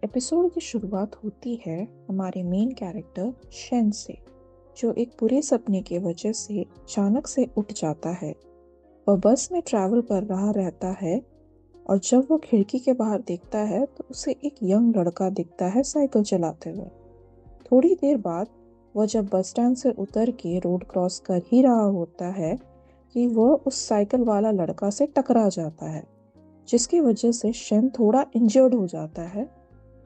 Episode की शुरुआत होती है हमारे मेन कैरेक्टर शेन से, जो एक बुरे सपने की वजह से अचानक से उठ जाता है। वह बस में ट्रैवल कर रहा रहता है और जब वो खिड़की के बाहर देखता है तो उसे एक यंग लड़का दिखता है साइकिल चलाते हुए। थोड़ी देर बाद वह जब बस स्टैंड से उतर के रोड क्रॉस कर ही रहा होता है कि वह उस साइकिल वाला लड़का से टकरा जाता है, जिसकी वजह से शेन थोड़ा इंजर्ड हो जाता है।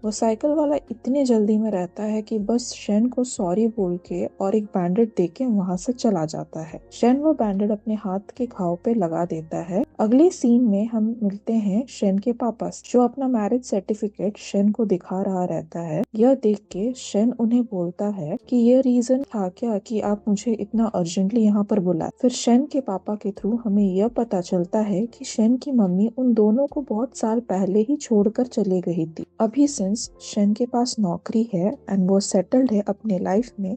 वो साइकिल वाला इतने जल्दी में रहता है कि बस शेन को सॉरी बोल के और एक बैंडेड दे के वहाँ से चला जाता है। शेन वो बैंडेड अपने हाथ के घाव पे लगा देता है। अगले सीन में हम मिलते हैं शेन के पापा से, जो अपना मैरिज सर्टिफिकेट शेन को दिखा रहा रहता है। यह देख के शेन उन्हें बोलता है कि ये रीजन था क्या कि आप मुझे इतना अर्जेंटली यहाँ पर बुलाए। फिर शेन के पापा के थ्रू हमें यह पता चलता है कि शेन की मम्मी उन दोनों को बहुत साल पहले ही छोड़कर चली गई थी। अभी सिंस शेन के पास नौकरी है एंड वो सेटल्ड है अपने लाइफ में,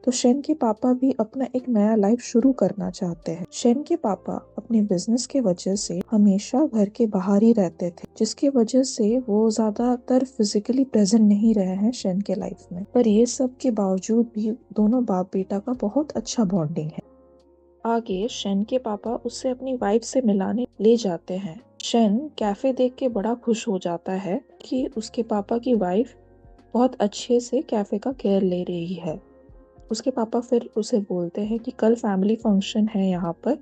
तो शेन के पापा भी अपना एक नया लाइफ शुरू करना चाहते हैं। शेन के पापा अपने बिजनेस के वजह से हमेशा घर के बाहर ही रहते थे, जिसकी वजह से वो ज्यादातर फिजिकली प्रेजेंट नहीं रहे हैं शेन के लाइफ में। पर ये सब के बावजूद भी दोनों बाप बेटा का बहुत अच्छा बॉन्डिंग है। आगे शेन के पापा उससे अपनी वाइफ से मिलाने ले जाते हैं। शेन कैफे देख के बड़ा खुश हो जाता है कि उसके पापा की वाइफ बहुत अच्छे से कैफे का केयर ले रही है। उसके पापा फिर उसे बोलते हैं कि कल फैमिली फंक्शन है यहाँ पर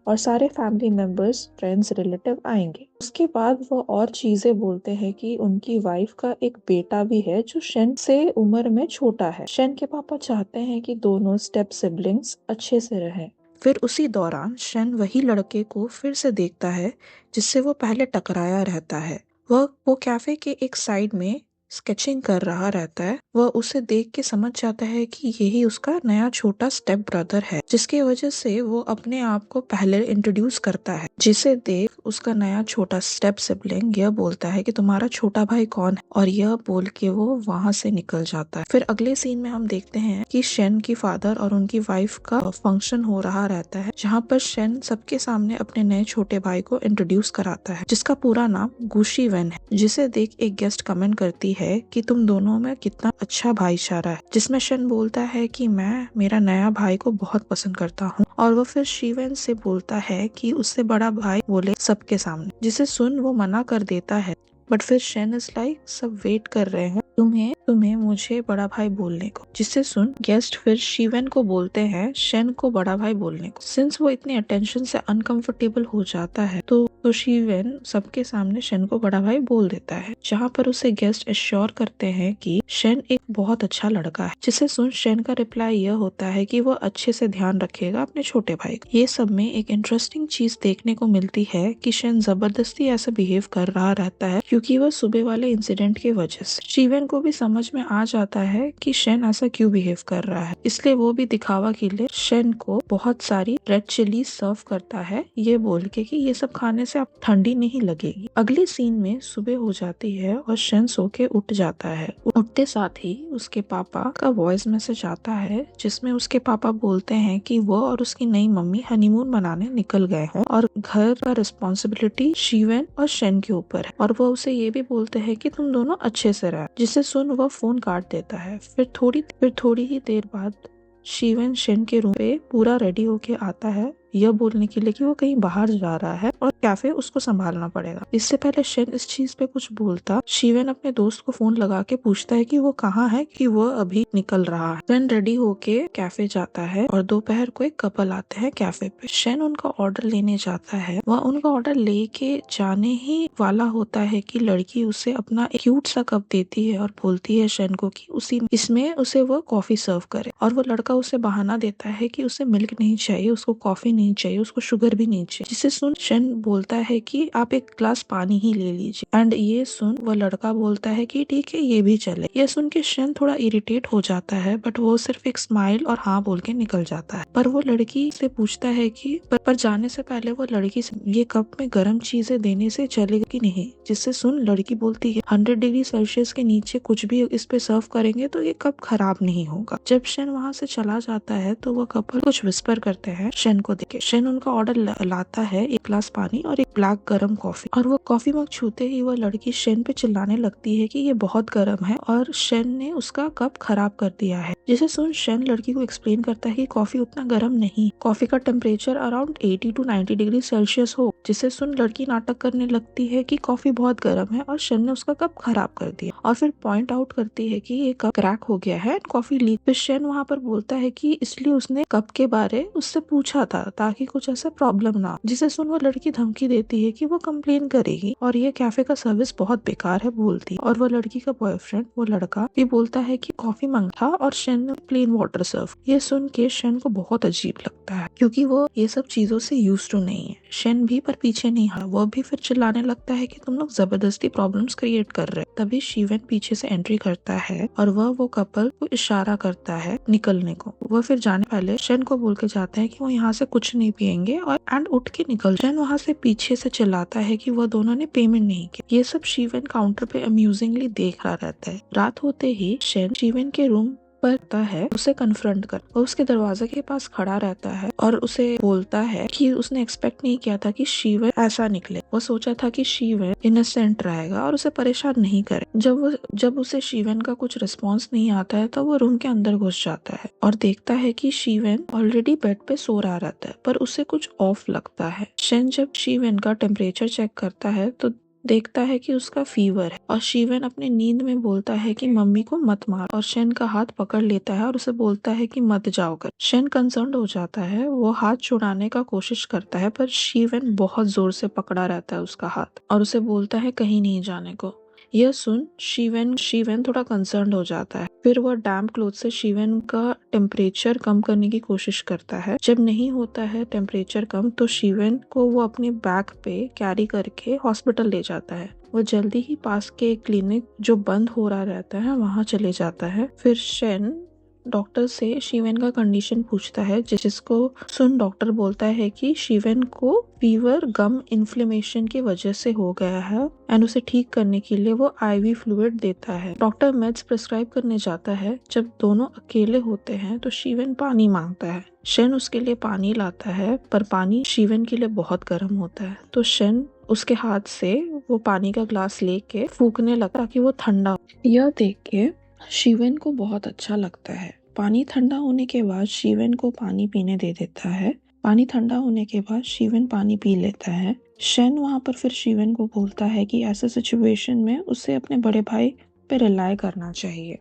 और सारे फैमिली मेंबर्स, फ्रेंड्स, रिलेटिव आएंगे। उसके बाद वो और चीजें बोलते हैं कि उनकी वाइफ का एक बेटा भी है जो शेन से उम्र में छोटा है। शेन के पापा चाहते हैं कि दोनों स्टेप सिबलिंग्स अच्छे से रहें। फिर उसी दौरान शेन वही लड़के को फिर से देखता है जिससे वो पहले टकराया रहता है। वो कैफे के एक साइड में स्केचिंग कर रहा रहता है। वह उसे देख के समझ जाता है कि यही उसका नया छोटा स्टेप ब्रदर है, जिसकी वजह से वो अपने आप को पहले इंट्रोड्यूस करता है। जिसे देख उसका नया छोटा स्टेप सिबलिंग यह बोलता है कि तुम्हारा छोटा भाई कौन है, और यह बोल के वो वहाँ से निकल जाता है। फिर अगले सीन में हम देखते हैं कि शेन की फादर और उनकी वाइफ का फंक्शन हो रहा रहता है, जहाँ पर शेन सबके सामने अपने नए छोटे भाई को इंट्रोड्यूस कराता है, जिसका पूरा नाम गुशी वेन है। जिसे देख एक गेस्ट कमेंट करती है कि तुम दोनों में कितना अच्छा भाईचारा है, जिसमें शेन बोलता है कि मैं मेरा नया भाई को बहुत पसंद करता हूँ, और वो फिर शीवेन से बोलता है कि उससे बड़ा भाई बोले सबके सामने, जिसे सुन वो मना कर देता है। बट फिर शेन इज लाइक सब वेट कर रहे हैं तुम्हें मुझे बड़ा भाई बोलने को, जिसे सुन गेस्ट फिर शीवेन को बोलते हैं शेन को बड़ा भाई बोलने को। सिंस वो इतने अटेंशन से अनकंफर्टेबल हो जाता है तो शीवेन सबके सामने शेन को बड़ा भाई बोल देता है, जहाँ पर उसे गेस्ट एश्योर करते हैं कि शेन एक बहुत अच्छा लड़का है। जिसे सुन शेन का रिप्लाई यह होता है कि वो अच्छे से ध्यान रखेगा अपने छोटे भाई का। ये सब में एक इंटरेस्टिंग चीज देखने को मिलती है कि शेन जबरदस्ती ऐसा बिहेव कर रहा रहता है क्योंकि वह सुबह वाले इंसिडेंट की वजह से। शीवेन को भी समझ में आ जाता है कि शेन ऐसा क्यों बिहेव कर रहा है, इसलिए वो भी दिखावा के लिए शेन को बहुत सारी रेड चिली सर्व करता है, ये बोल के कि ये सब खाने से आप ठंडी नहीं लगेगी। अगले सीन में सुबह हो जाती है और शेन सो के उठ जाता है। उठते साथ ही उसके पापा का वॉइस मैसेज आता है, जिसमें उसके पापा बोलते हैं कि वो और उसकी नई मम्मी हनीमून मनाने निकल गए हैं और घर का रिस्पॉन्सिबिलिटी शीवेन और शेन के ऊपर है, और वो उसे ये भी बोलते हैं कि तुम दोनों अच्छे से रहो। जिसे सुन वह फोन काट देता है। फिर थोड़ी ही देर बाद शीवेन शेन के रूम पे पूरा रेडी होके आता है, यह बोलने के लिए कि वो कहीं बाहर जा रहा है और कैफे उसको संभालना पड़ेगा। इससे पहले शेन इस चीज पे कुछ बोलता, शीवेन अपने दोस्त को फोन लगा के पूछता है कि वो कहाँ है, कि वो अभी निकल रहा है। शेन रेडी होके कैफे जाता है और दोपहर को एक कपल आते हैं कैफे पे। शेन उनका ऑर्डर लेने जाता है। वह उनका ऑर्डर लेके जाने ही वाला होता है कि लड़की उसे अपना एक क्यूट सा कप देती है और बोलती है शेन को कि इसमें उसे वो कॉफी सर्व करे, और वो लड़का उसे बहाना देता है कि उसे मिल्क नहीं चाहिए, उसको कॉफी नहीं चाहिए, उसको शुगर भी नहीं चाहिए। जिसे सुन शेन बोलता है कि आप एक ग्लास पानी ही ले लीजिए, एंड ये सुन वो लड़का बोलता है कि ठीक है ये भी चले। ये सुन के शेन थोड़ा इरिटेट हो जाता है, बट वो सिर्फ एक स्माइल और हाँ बोल के निकल जाता है। पर वो लड़की से पूछता है कि पर जाने से पहले वो लड़की से ये कप में गर्म चीजें देने से चलेगा कि नहीं। जिससे सुन लड़की बोलती है 100 डिग्री सेल्सियस के नीचे कुछ भी इस पे सर्व करेंगे तो ये कप खराब नहीं होगा। जब शेन वहाँ से चला जाता है तो वो कपल कुछ विस्पर करते हैं शेन को के। शेन उनका ऑर्डर लाता है, एक ग्लास पानी और एक ब्लैक गरम कॉफी, और वो कॉफी मग छूते ही वो लड़की शेन पे चिल्लाने लगती है कि ये बहुत गर्म है और शेन ने उसका कप खराब कर दिया है। जिसे सुन शेन लड़की को एक्सप्लेन करता है कि कॉफी उतना गर्म नहीं, कॉफी का temperature around 80 to 90 degree Celsius हो। जिसे सुन लड़की नाटक करने लगती है कि कॉफी बहुत गर्म है और शेन ने उसका कप खराब कर दिया, और फिर पॉइंट आउट करती है कि ये कप क्रैक हो गया है, कॉफी लीक। फिर शेन वहाँ पर बोलता है कि इसलिए उसने कप के बारे उससे पूछा था ताकि कुछ ऐसा प्रॉब्लम ना हो। जिसे सुन वो लड़की धमकी देती है कि वो कंप्लेन करेगी और ये कैफे का सर्विस बहुत बेकार है बोलती। और वो लड़की का बॉयफ्रेंड, वो लड़का भी बोलता है कि कॉफी मांगा और शेन ने प्लेन वाटर सर्व। ये सुन के शेन को बहुत अजीब लगता है क्योंकि वो ये सब चीजों से यूज्ड टू नहीं है। शेन भी पर पीछे नहीं हटा, वो भी फिर चिल्लाने लगता है कि तुम लोग जबरदस्ती प्रॉब्लम्स क्रिएट कर रहे। तभी शिवन पीछे से एंट्री करता है और वह वो कपल को इशारा करता है निकलने को। वह फिर जाने पहले शेन को बोल के जाते हैं कि वो यहाँ से कुछ नहीं पियेंगे और एंड उठ के निकल। शेन वहाँ से पीछे से चिल्लाता है कि वह दोनों ने पेमेंट नहीं किया। ये सब शिवन काउंटर पे अम्यूजिंगली देख रहा रहता है। रात होते ही शेन शिवन के रूम पर है, उसे कन्फ्रंट कर। वो उसके दरवाजे के पास खड़ा रहता है और उसे बोलता है कि उसने एक्सपेक्ट नहीं किया था कि शिवन ऐसा निकले। वो सोचा था कि शिवन इनोसेंट रहेगा और उसे परेशान नहीं करे। जब उसे शिवन का कुछ रिस्पॉन्स नहीं आता है तो वो रूम के अंदर घुस जाता है और देखता है कि शिवन ऑलरेडी बेड पे सो रहा रहता है, पर उसे कुछ ऑफ लगता है। शेन जब शिवन का टेम्परेचर चेक करता है तो देखता है कि उसका फीवर है और शिवन अपने नींद में बोलता है कि मम्मी को मत मार, और शेन का हाथ पकड़ लेता है और उसे बोलता है कि मत जाओ कर। शेन कंसर्न्ड हो जाता है, वो हाथ छुड़ाने का कोशिश करता है पर शिवन बहुत जोर से पकड़ा रहता है उसका हाथ और उसे बोलता है कहीं नहीं जाने को। यह सुन शिवन थोड़ा कंसर्न्ड हो जाता है। फिर वह डैम्प क्लोथ से शिवन का टेम्परेचर कम करने की कोशिश करता है। जब नहीं होता है टेम्परेचर कम तो शिवन को वो अपने बैक पे कैरी करके हॉस्पिटल ले जाता है। वो जल्दी ही पास के एक क्लिनिक जो बंद हो रहा रहता है वहाँ चले जाता है। फिर शेन डॉक्टर से शिवन का कंडीशन पूछता है, जिसको सुन डॉक्टर बोलता है कि शिवन को फीवर गम इन्फ्लेमेशन की वजह से हो गया है एंड उसे ठीक करने के लिए वो आईवी फ्लूइड देता है। डॉक्टर मेड्स प्रिस्क्राइब करने जाता है। जब दोनों अकेले होते हैं तो शिवन पानी मांगता है। शेन उसके लिए पानी लाता है पर पानी शिवन के लिए बहुत गर्म होता है, तो शेन उसके हाथ से वो पानी का ग्लास लेके फूकने लगता ताकि वो ठंडा हो। यह देख के शिवन को बहुत अच्छा लगता है। पानी ठंडा होने के बाद शिवन को पानी पीने दे देता है। पानी ठंडा होने के बाद शिवन पानी पी लेता है। शेन वहाँ पर फिर शिवन को बोलता है कि ऐसे सिचुएशन में उसे अपने बड़े भाई पे रिलाय करना चाहिए।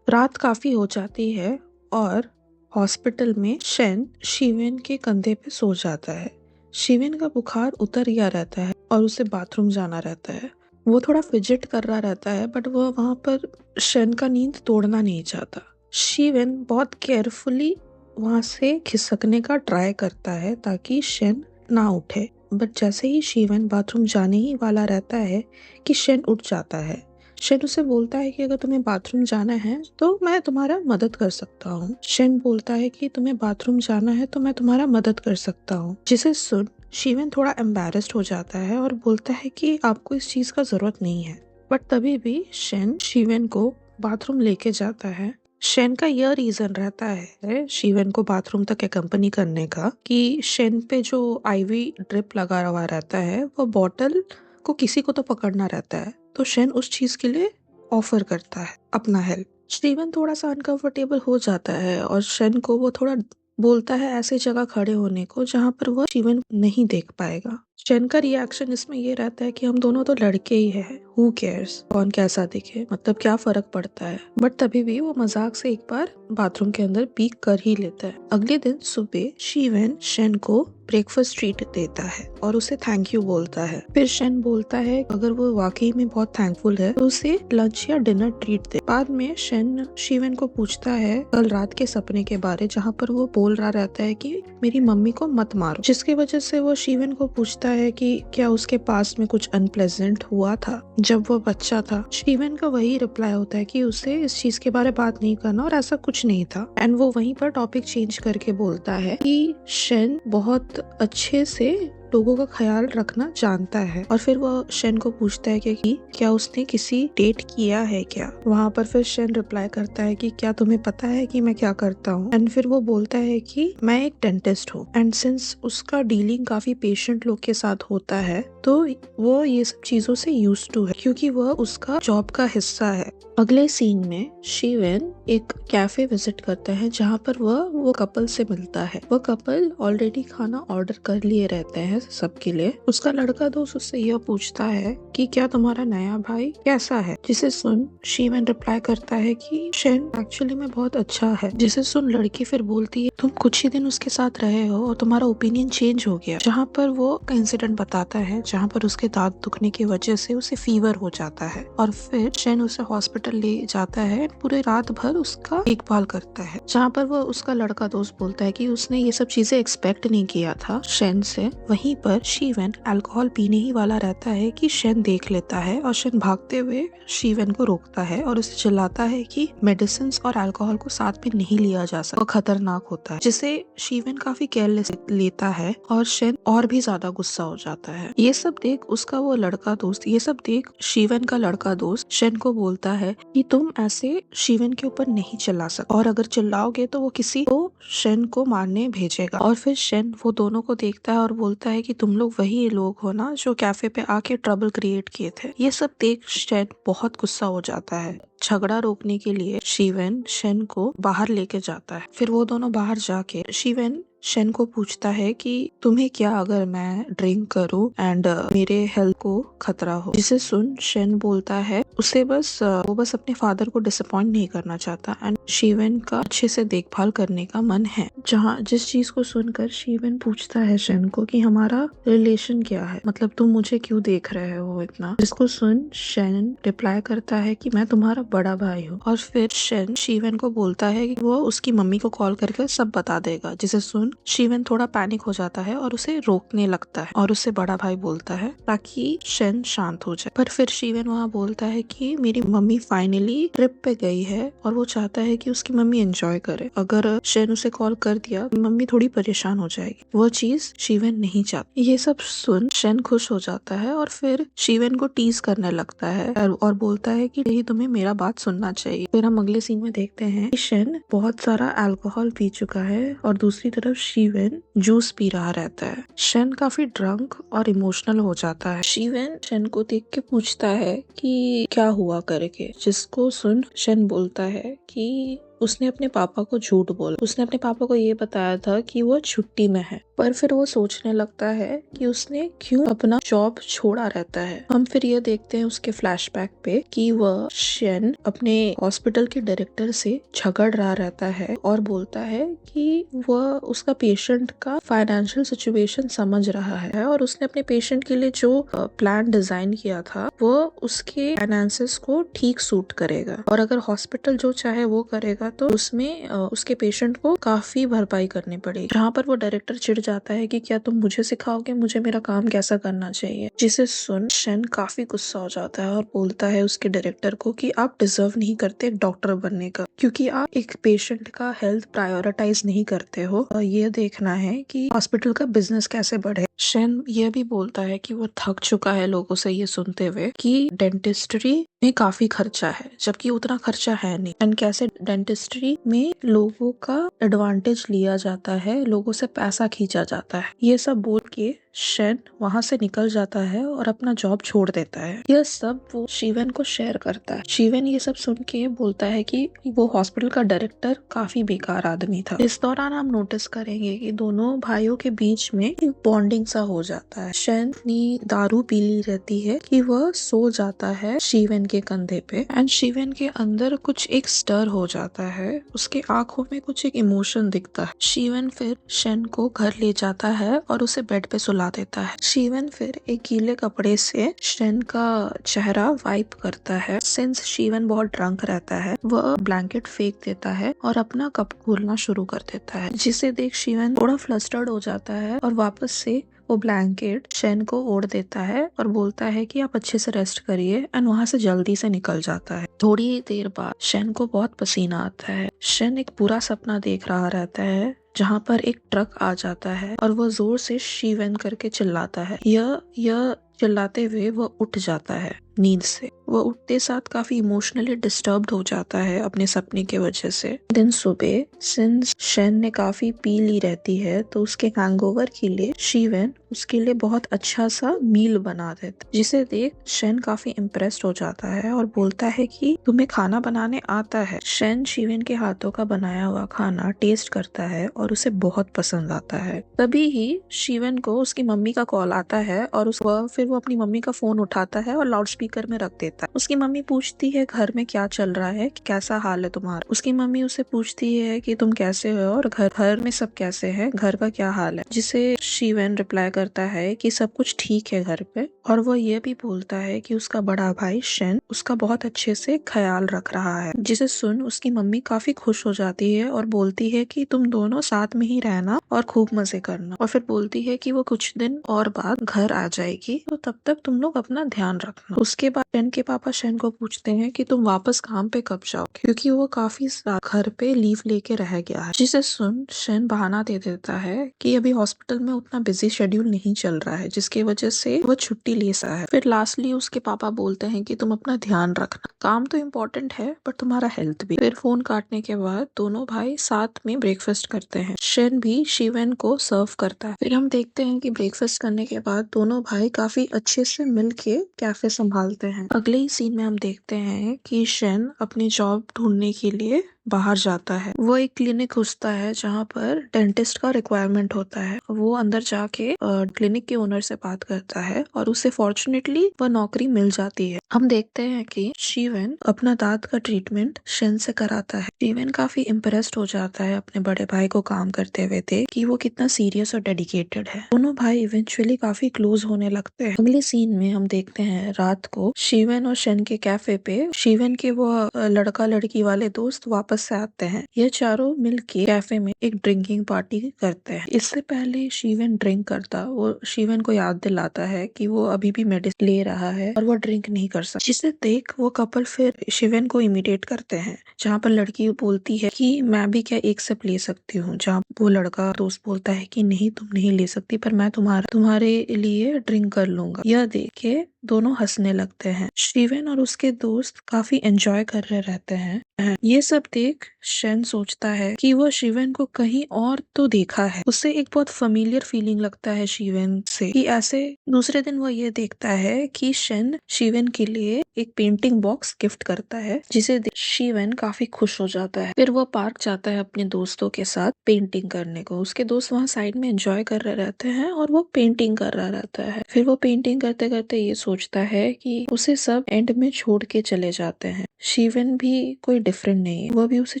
रात काफी हो जाती है और हॉस्पिटल में शेन शिवन के कंधे पे सो जाता है। शिवन का बुखार उतर गया रहता है और उसे बाथरूम जाना रहता है। वो थोड़ा फिजिट कर रहा रहता है बट वो वहाँ पर शेन का नींद तोड़ना नहीं चाहता। शिवन बहुत केयरफुली वहाँ से खिसकने का ट्राई करता है ताकि शेन ना उठे, बट जैसे ही शिवन बाथरूम जाने ही वाला रहता है कि शेन उठ जाता है। शेन उसे बोलता है कि अगर तुम्हें बाथरूम जाना है तो मैं तुम्हारा मदद कर सकता हूँ। शेन बोलता है कि तुम्हें बाथरूम जाना है तो मैं तुम्हारा मदद कर सकता हूँ। जिसे सुन शिवन थोड़ा एम्बैरेस्ड हो जाता है और बोलता है कि आपको इस चीज का जरूरत नहीं है, बट तभी भी शेन शिवन को बाथरूम लेके जाता है। शेन का यह रीजन रहता है शिवन को बाथरूम तक एक्कम्पनी करने का कि शेन पे जो आईवी ड्रिप लगा हुआ रहता है वो बॉटल को किसी को तो पकड़ना रहता है, तो शेन उस चीज के लिए ऑफर करता है अपना हेल्प। शिवन थोड़ा सा अनकंफर्टेबल हो जाता है और शेन को वो थोड़ा बोलता है ऐसी जगह खड़े होने को जहाँ पर वो शिवन नहीं देख पाएगा। शेन का रिएक्शन इसमें ये रहता है कि हम दोनों तो लड़के ही हैं, हु केयर्स कौन कैसा दिखे, मतलब क्या फर्क पड़ता है। बट तभी भी वो मजाक से एक बार बाथरूम के अंदर पीक कर ही लेता है। अगले दिन सुबह शिवन शेन को ब्रेकफास्ट ट्रीट देता है और उसे थैंक यू बोलता है। फिर शेन बोलता है अगर वो वाकई में बहुत थैंकफुल है तो उसे लंच या डिनर ट्रीट दे। बाद में शेन शिवन को पूछता है कल रात के सपने के बारे, जहाँ पर वो बोल रहा रहता है कि मेरी मम्मी को मत मारो, जिसकी वजह से वो शिवन को पूछता है कि क्या उसके पास में कुछ अनप्लेजेंट हुआ था जब वो बच्चा था। शिवन का वही रिप्लाई होता है कि उसे इस चीज के बारे बात नहीं करना और ऐसा कुछ नहीं था। एंड वो वहीं पर टॉपिक चेंज करके बोलता है कि शेन बहुत अच्छे से लोगों का ख्याल रखना जानता है। और फिर वो शेन को पूछता है कि क्या उसने किसी डेट किया है क्या। वहाँ पर फिर शेन रिप्लाई करता है कि क्या तुम्हें पता है कि मैं क्या करता हूँ। एंड फिर वो बोलता है कि मैं एक डेंटिस्ट हूँ। एंड सिंस उसका डीलिंग काफी पेशेंट लोग के साथ होता है तो वो ये सब चीजों से यूज टू है, क्योंकि वह उसका जॉब का हिस्सा है। अगले सीन में शिवेन एक कैफे विजिट करता है जहाँ पर वो कपल से मिलता है। वो कपल ऑलरेडी खाना ऑर्डर कर लिए रहते हैं सबके लिए। उसका लड़का दोस्त उससे यह पूछता है कि क्या तुम्हारा नया भाई कैसा है, जिसे सुन शिवेन रिप्लाई करता है कि शेन एक्चुअली में बहुत अच्छा है। जिसे सुन लड़की फिर बोलती है तुम कुछ ही दिन उसके साथ रहे हो और तुम्हारा ओपिनियन चेंज हो गया। जहाँ पर वो का इंसिडेंट बताता है जहाँ पर उसके दांत दुखने की वजह से उसे फीवर हो जाता है और फिर शेन उसे हॉस्पिटल ले जाता है। पूरे रात भर उसका देखभाल करता है। जहाँ पर वो उसका लड़का दोस्त बोलता है कि उसने ये सब चीजें एक्सपेक्ट नहीं किया था शेन से। वहीं पर शिवेन अल्कोहल पीने ही वाला रहता है कि शेन देख लेता है और शेन भागते हुए शिवेन को रोकता है और उसे चिल्लाता है कि मेडिसिन और अल्कोहल को साथ में नहीं लिया जा सकता, वो खतरनाक होता है। जिसे शिवेन काफी केयरलेस लेता है और शेन और भी ज्यादा गुस्सा हो जाता है। ये सब देख उसका वो लड़का दोस्त, ये सब देख शिवेन का लड़का दोस्त शेन को बोलता है कि तुम ऐसे शिवेन के ऊपर नहीं चिल्ला सकते और अगर चिल्लाओगे तो वो किसी को शेन को मारने भेजेगा। और फिर शेन वो दोनों को देखता है और बोलता है कि तुम लोग वही लोग हो ना जो कैफे पे आके ट्रबल क्रिएट किए थे। ये सब देख शेन बहुत गुस्सा हो जाता है। झगड़ा रोकने के लिए शिवेन शेन को बाहर लेके जाता है। फिर वो दोनों बाहर जाके शिवेन शेन को पूछता है कि तुम्हें क्या अगर मैं ड्रिंक करूं एंड मेरे हेल्थ को खतरा हो। जिसे सुन शेन बोलता है उसे वो बस अपने फादर को डिसअपॉइंट नहीं करना चाहता एंड शिवेन का अच्छे से देखभाल करने का मन है। जिस चीज को सुनकर शिवेन पूछता है शेन को कि हमारा रिलेशन क्या है, मतलब तुम मुझे क्यों देख रहे हो इतना। जिसको सुन शेन रिप्लाई करता है कि मैं तुम्हारा बड़ा भाई हूँ। और फिर शेन शिवेन को बोलता है कि वो उसकी मम्मी को कॉल करके सब बता देगा। जिसे सुन शिवेन थोड़ा पैनिक हो जाता है और उसे रोकने लगता है और उससे बड़ा भाई बोलता है ताकि शेन शांत हो जाए। पर फिर शिवेन वहाँ बोलता है कि मेरी मम्मी फाइनली ट्रिप पे गई है और वो चाहता है कि उसकी मम्मी एंजॉय करे। अगर शेन उसे कॉल कर दिया मम्मी थोड़ी परेशान हो जाएगी। वो चीज शिवेन नहीं चाहती। ये सब सुन शेन खुश हो जाता है और फिर शिवेन को टीज करने लगता है और बोलता है कि यही तुम्हें मेरा बात सुनना चाहिए। फिर हम अगले सीन में देखते हैं कि शेन बहुत सारा अल्कोहल पी चुका है और दूसरी तरफ शिवेन जूस पी रहा रहता है। शेन काफी ड्रंक और इमोशनल हो जाता है। शिवेन शेन को देख के पूछता है कि क्या हुआ करके। जिसको सुन शेन बोलता है कि उसने अपने पापा को झूठ बोला। उसने अपने पापा को ये बताया था कि वो छुट्टी में है। पर फिर वो सोचने लगता है कि उसने क्यों अपना जॉब छोड़ा रहता है। हम फिर ये देखते हैं उसके फ्लैशबैक पे कि वह शेन अपने हॉस्पिटल के डायरेक्टर से झगड़ रहा रहता है और बोलता है कि वह उसका पेशेंट का फाइनेंशियल सिचुएशन समझ रहा है और उसने अपने पेशेंट के लिए जो प्लान डिजाइन किया था वो उसके फाइनेंसेस को ठीक सूट करेगा और अगर हॉस्पिटल जो चाहे वो करेगा तो उसमें उसके पेशेंट को काफी भरपाई करनी पड़ेगी। जहाँ पर वो डायरेक्टर चिढ़ जाता है कि क्या तुम मुझे सिखाओगे मुझे मेरा काम कैसा करना चाहिए। जिसे सुन शेन काफी गुस्सा हो जाता है और बोलता है उसके डायरेक्टर को कि आप डिजर्व नहीं करते एक डॉक्टर बनने का, क्योंकि आप एक पेशेंट का हेल्थ प्रायोरिटाइज नहीं करते हो। और ये देखना है कि हॉस्पिटल का बिजनेस कैसे बढ़े। शेन ये भी बोलता है कि वो थक चुका है लोगों से ये सुनते हुए कि डेंटिस्ट्री में काफी खर्चा है जबकि उतना खर्चा है नहीं एंड कैसे डेंटिस्ट्री में लोगों का एडवांटेज लिया जाता है, लोगों से पैसा खींचा जाता है। ये सब बोल के शेन वहाँ से निकल जाता है और अपना जॉब छोड़ देता है। यह सब वो शिवेन को शेयर करता है। शिवेन ये सब सुन के बोलता है कि वो हॉस्पिटल का डायरेक्टर काफी बेकार आदमी था। इस दौरान हम नोटिस करेंगे कि दोनों भाइयों के बीच में एक बॉन्डिंग सा हो जाता है। शेन इतनी दारू पी ली रहती है कि वह सो जाता है शिवेन के कंधे पे एंड शिवेन के अंदर कुछ एक स्टर हो जाता है। उसके आंखों में कुछ एक इमोशन दिखता है। शिवेन फिर शेन को घर ले जाता है और उसे बेड पे सुला देता है। शिवेन फिर एक गीले कपड़े से शेन का चेहरा वाइप करता है। सिंस शिवेन बहुत ड्रंक रहता है वह ब्लैंकेट फेंक देता है और अपना कप खोलना शुरू कर देता है। जिसे देख शिवेन थोड़ा फ्लस्टर्ड हो जाता है और वापस से वो ब्लैंकेट शेन को ओढ़ देता है और बोलता है कि आप अच्छे से रेस्ट करिए एंड वहाँ से जल्दी से निकल जाता है। थोड़ी देर बाद शेन को बहुत पसीना आता है। शेन एक बुरा सपना देख रहा रहता है जहाँ पर एक ट्रक आ जाता है और वो जोर से शीवेन करके चिल्लाता है। यह चिल्लाते हुए वो उठ जाता है नींद से। वो उठते साथ काफी इमोशनली डिस्टर्ब्ड हो जाता है अपने सपने के वजह से। दिन सुबह सिंस शेन ने काफी पी ली रहती है तो उसके हैंगओवर के लिए शीवेन उसके लिए बहुत अच्छा सा मील बना देता है, जिसे देख शेन काफी इम्प्रेस्ड हो जाता है और बोलता है कि तुम्हें खाना बनाने आता है। शेन शीवेन के हाथों का बनाया हुआ खाना टेस्ट करता है और उसे बहुत पसंद आता है। तभी ही शीवेन को उसकी मम्मी का कॉल आता है और फिर वो अपनी मम्मी का फोन उठाता है और लाउड स्पीकर में रख देता है। उसकी मम्मी पूछती है घर में क्या चल रहा है, कैसा हाल है तुम्हारा। उसकी मम्मी उसे पूछती है कि तुम कैसे हो और घर में सब कैसे है, घर का क्या हाल है, जिसे शीवेन रिप्लाई करता है कि सब कुछ ठीक है घर पे। और वो ये भी बोलता है कि उसका बड़ा भाई शेन उसका बहुत अच्छे से ख्याल रख रहा है, जिसे सुन उसकी मम्मी काफी खुश हो जाती है और बोलती है कि तुम दोनों साथ में ही रहना और खूब मजे करना। और फिर बोलती है कि वो कुछ दिन और बाद घर आ जाएगी, तो तब तक तुम लोग अपना ध्यान रखना। उसके बाद शेन के पापा शेन को पूछते हैं कि तुम वापस काम पे कब जाओ, क्योंकि वो काफी घर पे लीव लेके रह गया है। जिसे सुन शेन बहाना दे देता है कि अभी हॉस्पिटल में उतना बिजी शेड्यूल नहीं चल रहा है, जिसकी वजह से वो छुट्टी ले सा है। फिर लास्टली उसके पापा बोलते हैं कि तुम अपना ध्यान रखना, काम तो इम्पोर्टेंट है पर तुम्हारा हेल्थ भी। फिर फोन काटने के बाद दोनों भाई साथ में ब्रेकफास्ट करते हैं। शेन भी शीवेन को सर्व करता है। फिर हम देखते हैं कि ब्रेकफास्ट करने के बाद दोनों भाई काफी अच्छे से मिल के कैफे संभालते हैं। अगले ही सीन में हम देखते हैं कि शेन अपनी जॉब ढूंढने के लिए बाहर जाता है। वो एक क्लिनिक खुजता है जहाँ पर डेंटिस्ट का रिक्वायरमेंट होता है। वो अंदर जाके क्लिनिक के ओनर से बात करता है और उसे फॉर्चुनेटली वह नौकरी मिल जाती है। हम देखते हैं कि शीवेन अपना दांत का ट्रीटमेंट शेन से कराता है। शीवेन काफी इम्प्रेस्ड हो जाता है अपने बड़े भाई को काम करते हुए देख कि वो कितना सीरियस और डेडिकेटेड है। दोनों भाई इवेंचुअली काफी क्लोज होने लगते हैं। अगले सीन में हम देखते हैं रात को शीवेन और शेन के कैफे पे शीवेन के वो लड़का लड़की वाले दोस्त वापस से आते हैं। ये चारों मिलके कैफे में एक ड्रिंकिंग पार्टी करते हैं। इससे पहले शीवेन ड्रिंक करता वो शीवेन को याद दिलाता है कि वो अभी भी मेडिसिन ले रहा है और वो ड्रिंक नहीं कर सकता, जिसे देख वो कपल फिर शीवेन को इमिटेट करते हैं, जहाँ पर लड़की बोलती है कि मैं भी क्या एक सिप ले सकती हूँ, जहाँ वो लड़का दोस्त बोलता है कि नहीं तुम नहीं ले सकती, पर मैं तुम्हारे लिए ड्रिंक कर लूंगा। यह देख के दोनों हंसने लगते हैं। शीवेन और उसके दोस्त काफी एंजॉय कर रहे रहते हैं। ये सब देख शेन सोचता है कि वह शीवेन को कहीं और तो देखा है। उसे एक बहुत फेमिलियर फीलिंग लगता है शीवेन से कि ऐसे। दूसरे दिन वह ये देखता है कि शेन शीवेन के लिए एक पेंटिंग बॉक्स गिफ्ट करता है, जिसे देख शीवेन काफी खुश हो जाता है। फिर वह पार्क जाता है अपने दोस्तों के साथ पेंटिंग करने को। उसके दोस्त वहाँ साइड में एंजॉय कर रहे रहते हैं और वो पेंटिंग कर रहा रहता है। फिर वो पेंटिंग करते करते ये सोचता है कि उसे सब एंड में छोड़ के चले जाते हैं। शीवेन भी कोई डिफरेंट नहीं है, वह भी उसे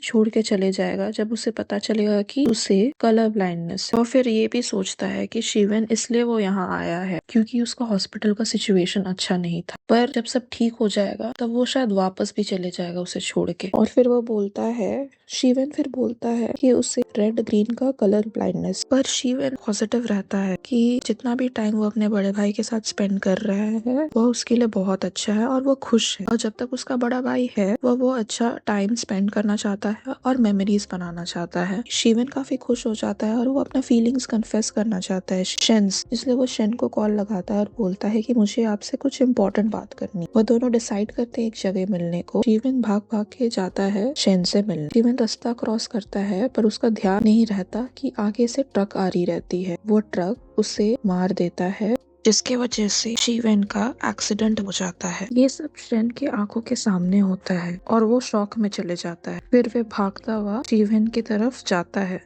छोड़ के चले जाएगा जब उसे पता चलेगा कि उसे कलर ब्लाइंडनेस है। और फिर ये भी सोचता है कि शीवेन इसलिए वो यहाँ आया है क्योंकि उसका हॉस्पिटल का सिचुएशन अच्छा नहीं था, पर जब सब ठीक हो जाएगा तब वो शायद वापस भी चले जाएगा उसे छोड़ के। और फिर वो बोलता है शीवेन फिर बोलता है कि उसे रेड ग्रीन का कलर ब्लाइंडनेस, पर शीवेन पॉजिटिव रहता है कि जितना भी टाइम वो अपने बड़े भाई के साथ स्पेंड कर रहा है वो उसके लिए बहुत अच्छा है और वो खुश है। और जब तक उसका बड़ा भाई है वो अच्छा टाइम स्पेंड करना चाहता है और मेमोरीज बनाना चाहता है। शीवेन काफी खुश हो जाता है और वो अपना फीलिंग्स कन्फेस करना चाहता है शेन, इसलिए वो शेन को कॉल लगाता है और बोलता है कि मुझे आपसे कुछ इम्पोर्टेंट बात करनी। वो दोनों डिसाइड करते हैं एक जगह मिलने को। शीवेन भाग भाग के जाता है शेन से मिलने। शीवेन रास्ता क्रॉस करता है पर उसका ध्यान नहीं रहता कि आगे से ट्रक आ रही रहती है। वो ट्रक उसे मार देता है, जिसके वजह से शीवेन का एक्सीडेंट हो जाता है। ये सब शेन के आंखों के सामने होता है और वो शॉक में चले जाता है। फिर वे भागता हुआ शीवेन की तरफ जाता है